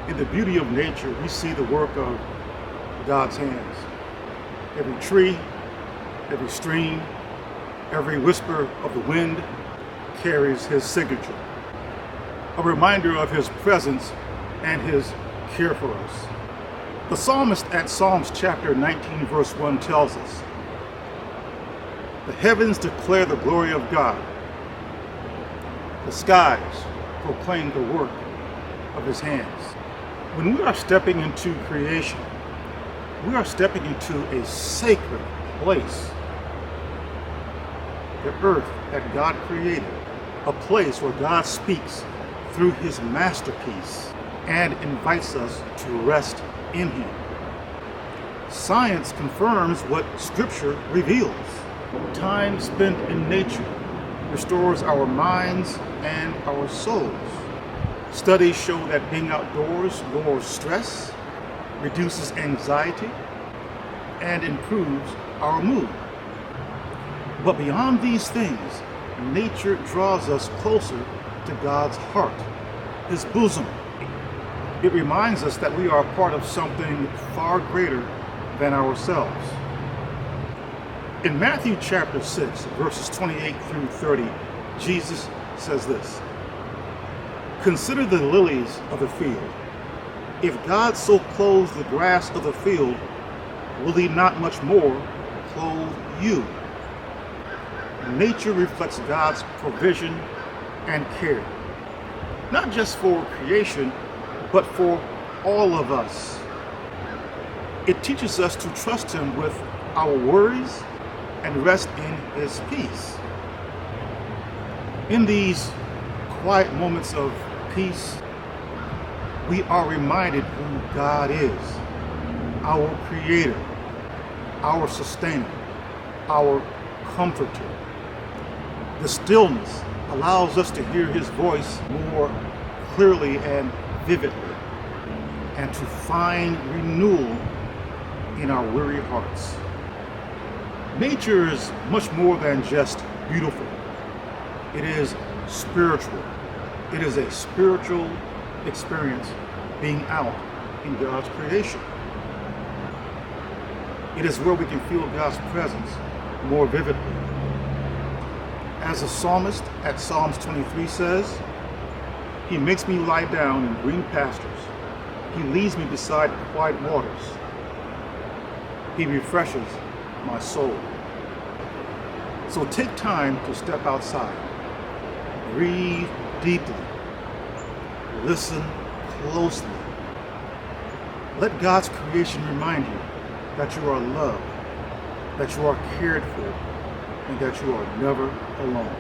In the beauty of nature, we see the work of God's hands. Every tree, every stream, every whisper of the wind carries his signature, a reminder of his presence and his care for us. The psalmist at Psalms chapter 19 verse 1 tells us, "The heavens declare the glory of God. The skies proclaim the work of his hands." When we are stepping into creation, we are stepping into a sacred place. The earth that God created, a place where God speaks through his masterpiece and invites us to rest in him. Science confirms what Scripture reveals. Time spent in nature restores our minds and our souls. Studies show that being outdoors lowers stress, reduces anxiety, and improves our mood. But beyond these things, nature draws us closer to God's heart, his bosom. It reminds us that we are a part of something far greater than ourselves. In Matthew chapter 6, verses 28 through 30, Jesus says this, "Consider the lilies of the field. If God so clothes the grass of the field, will he not much more clothe you?" Nature reflects God's provision and care, not just for creation, but for all of us. It teaches us to trust him with our worries and rest in his peace. In these quiet moments of peace, we are reminded who God is, our creator, our sustainer, our comforter. The stillness allows us to hear his voice more clearly and vividly, and to find renewal in our weary hearts. Nature is much more than just beautiful. It is spiritual. It is a spiritual experience being out in God's creation. It is where we can feel God's presence more vividly. As the psalmist at Psalms 23 says, "He makes me lie down in green pastures. He leads me beside quiet waters. He refreshes my soul." So take time to step outside. Breathe deeply. Listen closely. Let God's creation remind you that you are loved, that you are cared for, and that you are never alone.